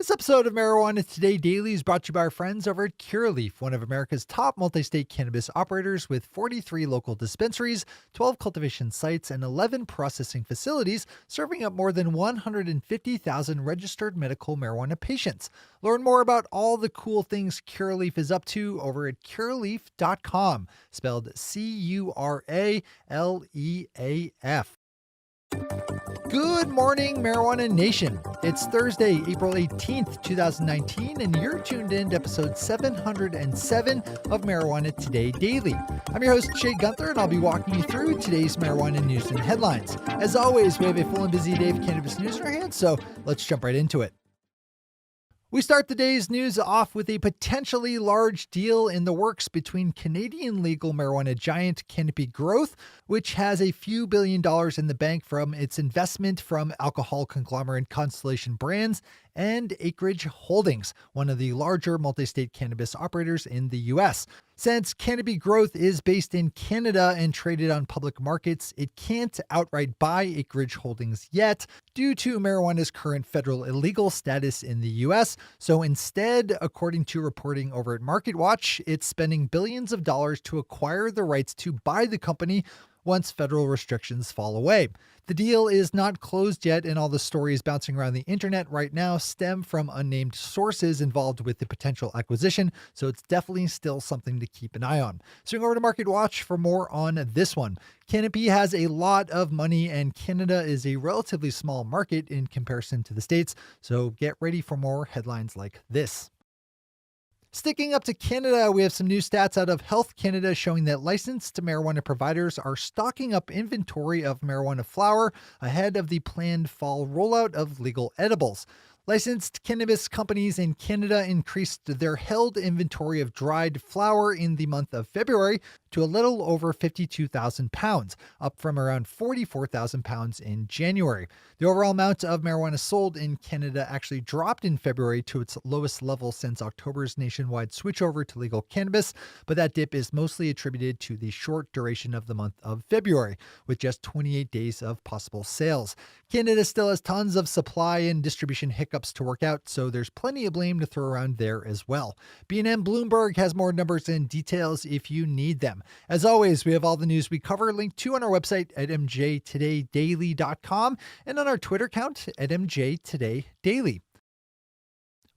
This episode of Marijuana Today Daily is brought to you by our friends over at Curaleaf, one of America's top multi-state cannabis operators with 43 local dispensaries, 12 cultivation sites, and 11 processing facilities, serving up more than 150,000 registered medical marijuana patients. Learn more about all the cool things Curaleaf is up to over at curaleaf.com, spelled C-U-R-A-L-E-A-F. Good morning, Marijuana Nation. It's Thursday, April 18th, 2019, and you're tuned in to episode 707 of Marijuana Today Daily. I'm your host, Shay Gunther, and I'll be walking you through today's marijuana news and headlines. As always, we have a full and busy day of cannabis news in our hands, so let's jump right into it. We start the day's news off with a potentially large deal in the works between Canadian legal marijuana giant Canopy Growth, which has a few $billion in the bank from its investment from alcohol conglomerate Constellation Brands, and Acreage Holdings, one of the larger multi-state cannabis operators in the U.S. Since Canopy Growth is based in Canada and traded on public markets, it can't outright buy Acreage Holdings yet due to marijuana's current federal illegal status in the U.S. So instead, according to reporting over at MarketWatch, it's spending billions of dollars to acquire the rights to buy the company once federal restrictions fall away. The deal is not closed yet, and all the stories bouncing around the internet right now stem from unnamed sources involved with the potential acquisition, so it's definitely still something to keep an eye on. Swing over to MarketWatch for more on this one. Canopy has a lot of money, and Canada is a relatively small market in comparison to the States, so get ready for more headlines like this. Sticking up to Canada, we have some new stats out of Health Canada showing that licensed marijuana providers are stocking up inventory of marijuana flower ahead of the planned fall rollout of legal edibles. Licensed cannabis companies in Canada increased their held inventory of dried flower in the month of February to a little over 52,000 pounds, up from around 44,000 pounds in January. The overall amount of marijuana sold in Canada actually dropped in February to its lowest level since October's nationwide switchover to legal cannabis, but that dip is mostly attributed to the short duration of the month of February, with just 28 days of possible sales. Canada still has tons of supply and distribution hiccups to work out, so there's plenty of blame to throw around there as well. BNN Bloomberg has more numbers and details if you need them. As always, we have all the news we cover linked to on our website at mjtodaydaily.com and on our Twitter account at mjtodaydaily.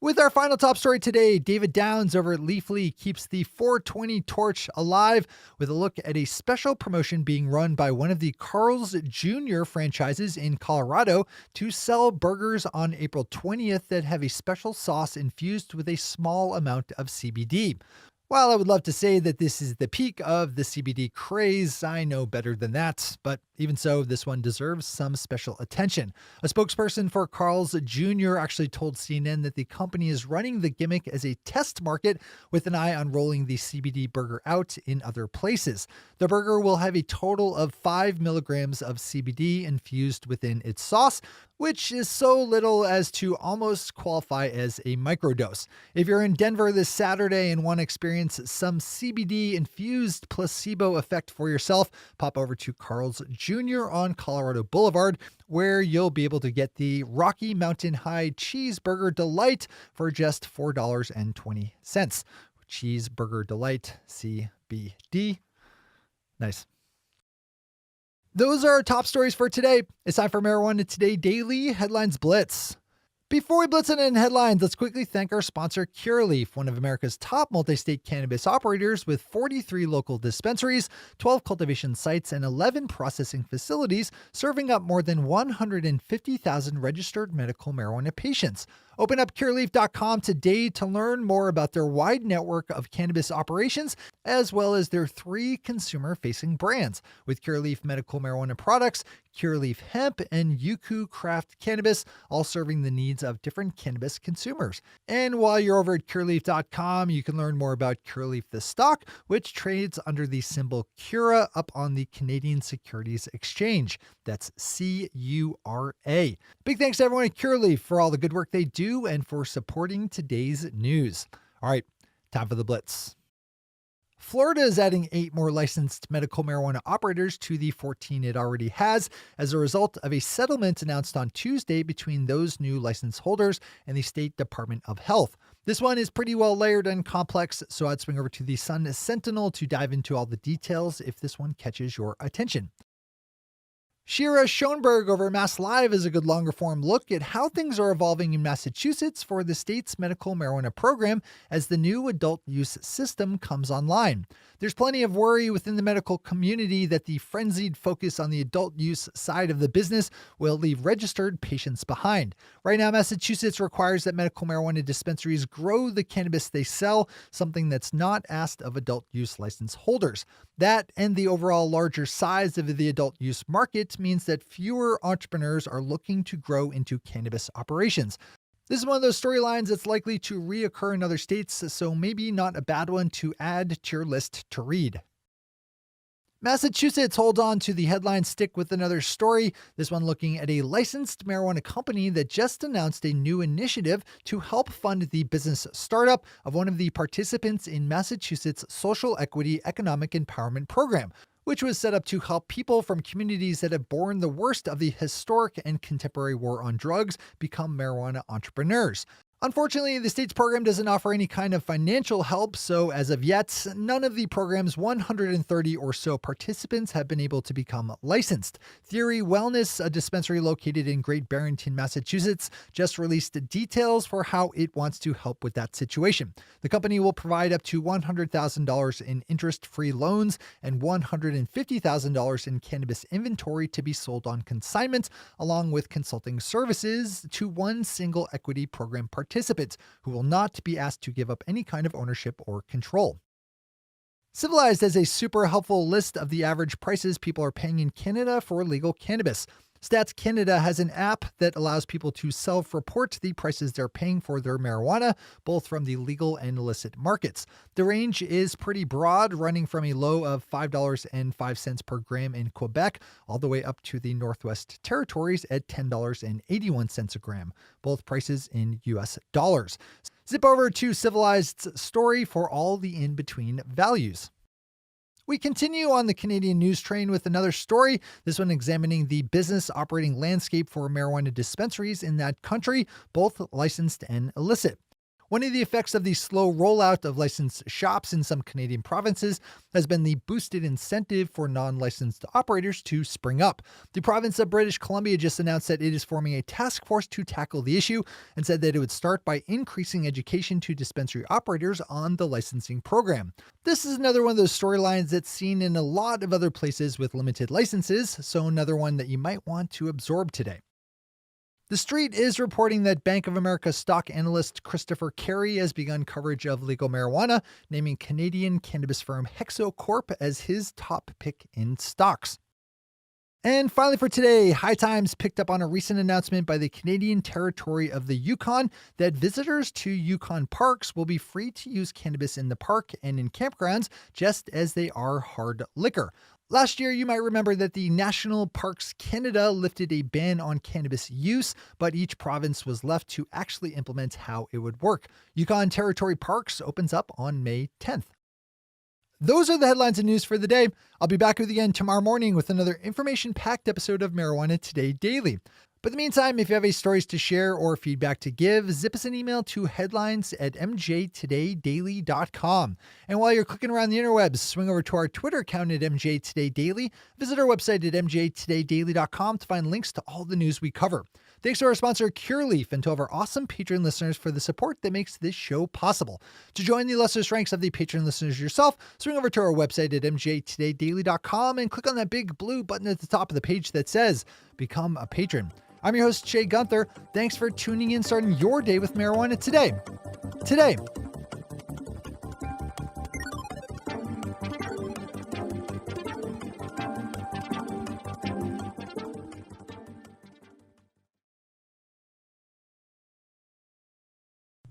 With our final top story today, David Downs over at Leafy keeps the 420 torch alive with a look at a special promotion being run by one of the Carl's Jr. franchises in Colorado to sell burgers on April 20th that have a special sauce infused with a small amount of CBD. While I would love to say that this is the peak of the CBD craze, I know better than that. But even so, this one deserves some special attention. A spokesperson for Carl's Jr. actually told CNN that the company is running the gimmick as a test market with an eye on rolling the CBD burger out in other places. The burger will have a total of 5 milligrams of CBD infused within its sauce, which is so little as to almost qualify as a microdose. If you're in Denver this Saturday and want to experience some CBD-infused placebo effect for yourself, pop over to Carl's Jr. on Colorado Boulevard, where you'll be able to get the Rocky Mountain High Cheeseburger Delight for just $4.20. Cheeseburger Delight, CBD. Nice. Those are our top stories for today. It's time for Marijuana Today Daily Headlines Blitz. Before we blitz in headlines, let's quickly thank our sponsor, Curaleaf, one of America's top multi-state cannabis operators with 43 local dispensaries, 12 cultivation sites, and 11 processing facilities, serving up more than 150,000 registered medical marijuana patients. Open up curaleaf.com today to learn more about their wide network of cannabis operations, as well as their 3 consumer-facing brands, with Curaleaf medical marijuana products, Curaleaf hemp, and Yukon Craft Cannabis, all serving the needs of different cannabis consumers. And while you're over at curaleaf.com, you can learn more about Curaleaf the stock, which trades under the symbol CURA up on the Canadian Securities Exchange. That's CURA. Big thanks to everyone at Curaleaf for all the good work they do and for supporting today's news. All right, time for the blitz. Florida is adding 8 more licensed medical marijuana operators to the 14 it already has as a result of a settlement announced on Tuesday between those new license holders and the State Department of Health. This one is pretty well layered and complex, so I'd swing over to the Sun Sentinel to dive into all the details if this one catches your attention. Shira Schoenberg over Mass Live is a good longer form look at how things are evolving in Massachusetts for the state's medical marijuana program as the new adult use system comes online. There's plenty of worry within the medical community that the frenzied focus on the adult use side of the business will leave registered patients behind. Right now, Massachusetts requires that medical marijuana dispensaries grow the cannabis they sell, something that's not asked of adult use license holders. That and the overall larger size of the adult use market means that fewer entrepreneurs are looking to grow into cannabis operations. This is one of those storylines that's likely to reoccur in other states, so maybe not a bad one to add to your list to read. Massachusetts holds on to the headline stick with another story, this one looking at a licensed marijuana company that just announced a new initiative to help fund the business startup of one of the participants in Massachusetts' Social Equity Economic Empowerment Program, which was set up to help people from communities that have borne the worst of the historic and contemporary war on drugs become marijuana entrepreneurs. Unfortunately, the state's program doesn't offer any kind of financial help, so as of yet, none of the program's 130 or so participants have been able to become licensed. Theory Wellness, a dispensary located in Great Barrington, Massachusetts, just released details for how it wants to help with that situation. The company will provide up to $100,000 in interest-free loans and $150,000 in cannabis inventory to be sold on consignment, along with consulting services to one single equity program participants who will not be asked to give up any kind of ownership or control. Civilized has a super helpful list of the average prices people are paying in Canada for legal cannabis. Stats Canada has an app that allows people to self-report the prices they're paying for their marijuana, both from the legal and illicit markets. The range is pretty broad, running from a low of $5.05 per gram in Quebec, all the way up to the Northwest Territories at $10.81 a gram, both prices in US dollars. Zip over to Civilized's story for all the in-between values. We continue on the Canadian news train with another story, this one examining the business operating landscape for marijuana dispensaries in that country, both licensed and illicit. One of the effects of the slow rollout of licensed shops in some Canadian provinces has been the boosted incentive for non-licensed operators to spring up. The province of British Columbia just announced that it is forming a task force to tackle the issue and said that it would start by increasing education to dispensary operators on the licensing program. This is another one of those storylines that's seen in a lot of other places with limited licenses, so another one that you might want to absorb today. The Street is reporting that Bank of America stock analyst Christopher Carey has begun coverage of legal marijuana, naming Canadian cannabis firm HEXO Corp as his top pick in stocks. And finally for today, High Times picked up on a recent announcement by the Canadian Territory of the Yukon that visitors to Yukon Parks will be free to use cannabis in the park and in campgrounds just as they are hard liquor. Last year, you might remember that the National Parks Canada lifted a ban on cannabis use, but each province was left to actually implement how it would work. Yukon Territory Parks opens up on May 10th. Those are the headlines and news for the day. I'll be back with you again tomorrow morning with another information-packed episode of Marijuana Today Daily. But in the meantime, if you have any stories to share or feedback to give, zip us an email to headlines@mjtodaydaily.com. And while you're clicking around the interwebs, swing over to our Twitter account at mjtodaydaily. Visit our website at mjtodaydaily.com to find links to all the news we cover. Thanks to our sponsor, Cureleaf, and to all of our awesome Patreon listeners for the support that makes this show possible. To join the illustrious ranks of the Patreon listeners yourself, swing over to our website at mjtodaydaily.com and click on that big blue button at the top of the page that says Become a Patron. I'm your host, Shay Gunther. Thanks for tuning in, starting your day with marijuana today.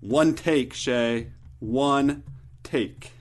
One take, Shay. One take.